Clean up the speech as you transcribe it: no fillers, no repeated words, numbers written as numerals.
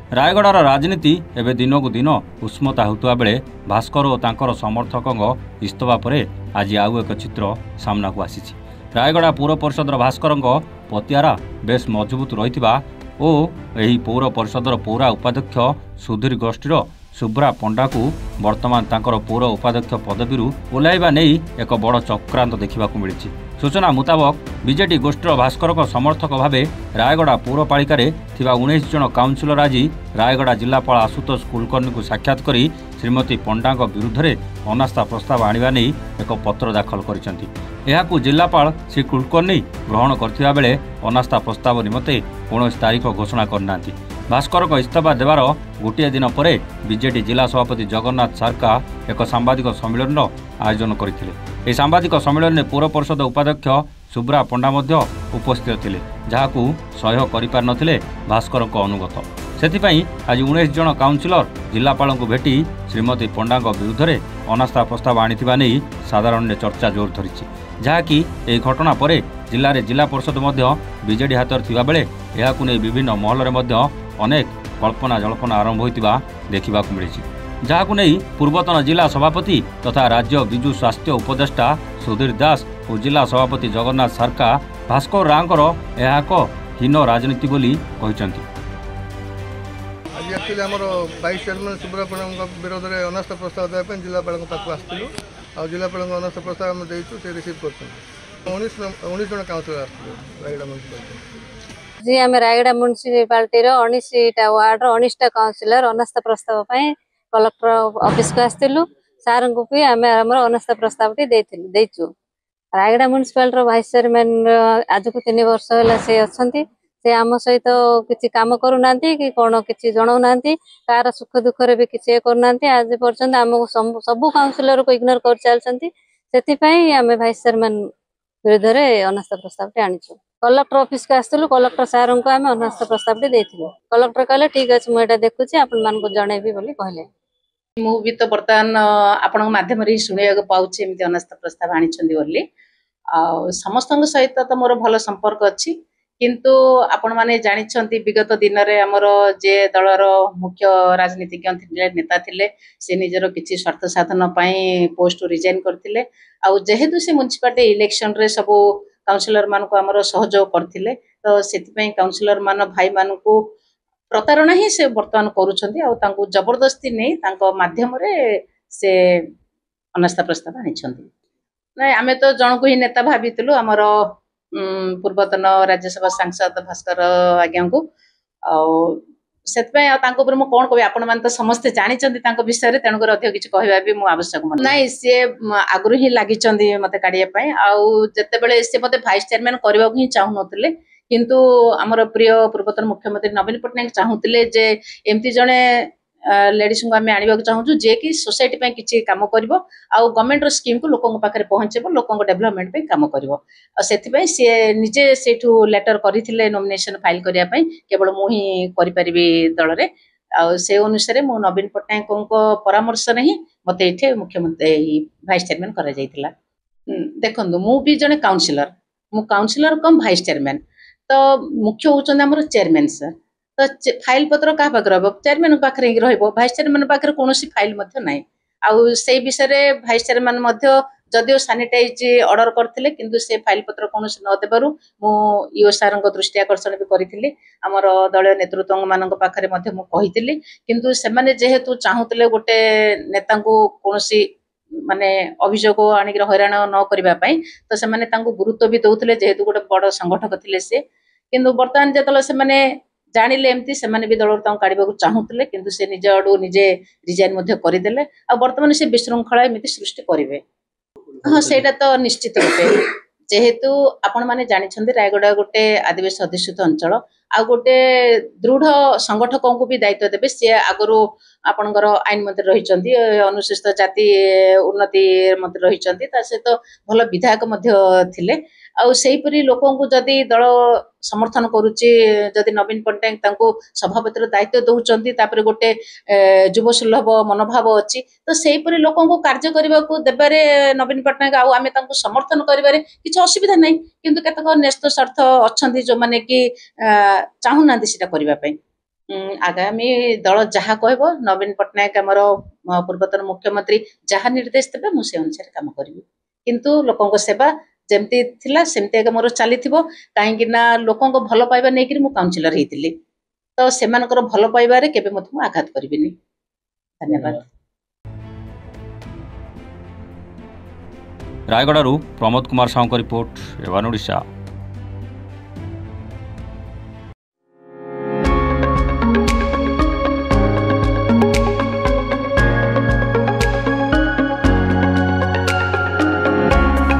रायगड़ार राजनीति एवं दिन को दिन उष्मता होता बेले भास्कर और तांकर समर्थकों इस्तफा पर आज आउ एक चित्र सामना को आसी। रायगड़ा पौर परिषदर भास्कर पतियारा बेस मजबूत रही और पौर परिषदर पौरा उपाध्यक्ष सुधीर गोष्ठीर शुभ्रा पंडा को वर्तमान तांकर पौर उपाध्यक्ष पदवी ओह्लैवा नहीं एक बड़ चक्रांत देखा मिली। सूचना मुताबक बीजेडी गोष्ठीर भास्कर समर्थक भाव रायगड़ा पौरपालिका 19 जन काउंसिलर आज रायगड़ा जिलापाल आशुतोष कुलकर्णी को साक्षात कर श्रीमती पंडा विरुद्ध में अनास्था प्रस्ताव आने नहीं एक पत्र दाखल कर जिलापाल श्री कुलकर्णी ग्रहण करथिबा बेले अनास्था प्रस्ताव निमते कौन तारीख घोषणा करना। भास्कर इस्तफा देवार गोटे दिन पर बीजेडी जिला सभापति जगन्नाथ सारका एक सांबादिक सम्मेलन आयोजन करते। सांबादिक सम्मेलन में पौर परिषद उपाध्यक्ष शुभ्रा पंडा उपस्थित थिले, जहाकू सह्य करिपार नथिले भास्कर अनुगत। सेथिपई आज 19 जन काउंसिलर जिलापाल को भेटी श्रीमती पंडा विरुद्ध में अनास्था प्रस्ताव आनिथिबा नै साधारण चर्चा जोर धरी, जहाँकि यह घटना पर जिले में जिला परिषद बीजेडी हाथ थिबा बेले एहाकू नै विभिन्न महल में अनेक कल्पना जल्पना आरंभ होता देखा मिली, जहाकू नहीं पूर्वतन जिला सभापति तथा राज्य विजु स्वास्थ्य उपदेष्टा सुधीर दास और जिला सभापति जगन्नाथ सारका भास्कर रांकर एक हीन राजनीति बोली कहते। आज एक्चुअली आम वाइस चेयरमैन शुभ्रा पंडा विरोध में अनास्था प्रस्ताव देवाई जिलापाल आसलु आ जिलापाल अनास्था प्रस्ताव आम देचु से रिसीव कर 19 जन काउंसिलर रायगड़ा म्यूनिसिपालिटी जी आम रायगड़ा म्यूनिसिपालिटी 19टा वार्ड 19टा काउंसिलर अनास्था प्रस्ताव कलेक्टर ऑफिस को आसलु सार को भी आम अनास्था प्रस्ताव देचु। रायगड़ा म्यूनिसिपालिटी वाइस चेयरमैन आज को 3 वर्ष है से अच्छा से आम सहित किसी कम करूना कि कौन कि जनाऊना कार सुख दुखे भी किसी करना आज पर्यटन आमको सबू काउंसिलर को इग्नोर कर चलती से आम भाइस चेयरमैन विरुद्ध में अनास्था प्रस्ताव आनीचु। कलेक्टर ऑफिस को आसलु कलेक्टर सार को आम अनास्था प्रस्ताव देथिलु। कलेक्टर कहले ठीक अच्छे मुझे देखुची आपण मानक जनइबी बोली कहले। मु भी तो बर्तमान आपण माध्यम रे सुनिया पाउछि एमती अनास्था प्रस्ताव आनिछन्दी बोली समस्त सहित तो मोर भल संपर्क अछि, किंतु आपण माने जानिछन्ती विगत दिन रे हमर जे दलर मुख्य राजनीतिज्ञ थिले नेता थिले से निजर किछि स्वार्थ साधन पई पोस्ट रिजाइन करथिले आ जेहेतु से म्युनिसिपालिटी इलेक्शन रे सब काउंसिलर मान को हमर सहयोग करथिले तो सेति पई काउंसिलर मान भाई मान को प्रतारणा ही से वर्तमान करूछन्ती आ तांको जबरदस्ती नै तांको माध्यम रे से अनास्था प्रस्ताव आनिछन्ती। नै आमे तो जणको ही नेता भाबितलु हमर पूर्वतन राज्यसभा सांसद भास्कर आज्ञा को से मु कौन कह आपण मान तो समस्ते जानी विषय में तेणुकर अधिक किसी कहवा भी मुझे आवश्यक मन ना सी आगु ही लगी मत काढ़ापी आते सी मत भाइस चेयरमैन करने ही चाहून किंतु आमर प्रिय पूर्वतन मुख्यमंत्री नवीन पट्टनायक चाहूले जे एमती जड़े लेडीज को आम आने चाहूँ जे कि सोसाइटी किसी कम कर गवर्नमेंट स्कीम को लोकों पाखे पहुँचेब लोकों डेभलपमेंट कम कर सी निजे से लेटर करते नॉमिनेशन फाइल करने केवल मुझे करी दल में से अनुसार मु नवीन पट्टनायक परामर्श ही मत ये मुख्यमंत्री भाइस चेयरमैन कर देखु मु भी जड़े काउंसिलर मु काउंसिलर कम भाइस चेयरमैन तो मुख्य होउछन हमर चेयरमैन सर तो फाइल पत्र क्या पाखे रहा चेयरमैन पाखे भाइस चेयरमैन पाखे कौन फाइल ना आउ से विषय में भाइस चेयरमैन जदिओ सानिटाइज ऑर्डर करते किंतु से फाइल पत्र कौन न देवरु मु ईओ सार दृष्टि आकर्षण भी करी आमर दलीय नेतृत्व मान पाखे कही किंतु से माने जेहेतु चाहूले गोटे नेता कौन माने अभियोग आणिक हैरान न करने तो से गुरुत्व भी दौले जेहेतु गोटे बड़ संगठक थे से किंतु बर्तमान जो से जानिले एमती से भी दल काढ़ा चाहूले किंतु से निज आड़ू निजे रिजाइन करदे आ बर्तमान से विशृंखला एमती सृष्टि करेंगे। हाँ सेटा तो निश्चित रूपे जेहेतु आपण माने जानिछन्ते रायगड़ा गोटे आदिवासी अधिष्ठित अंचल आ गोटे दृढ़ संगठकों को भी दायित्व देवे सी आगु आपणकर आईन मंत्री रही अनुसूचित जाति उन्नति मंत्री रही सहित भल विधायक थिले आईपरी लोकों को जदि दल समर्थन करुच्ची जदि नवीन पट्टनायक सभापतिर दायित्व दौरान गोटे युव सुलभ मनोभाव अच्छी तो सेहीपरी लोकों को कार्य करने को देवे नवीन पट्टनायक आम समर्थन करें किसी असुविधा नहीं किंतु केतक न्यस्त स्वार्थ अच्छा जो मैंने कि चाहूना करने आगामी दल जहाँ कहब नवीन पट्टनायक आमर पूर्वतन मुख्यमंत्री जहाँ निर्देश देवे मुझे अनुसार काम करी किंतु लोकों सेवा जमती थिला सेमती आगे मोर चली कहीं लोकों भल पाइबा नहीं मु काउंसिलर होती तो से भल पाइबारे केबे मते मु आघात करिबिनी। धन्यवाद। रायगड़ू प्रमोद कुमार साहू रिपोर्ट एवान ओडिशा।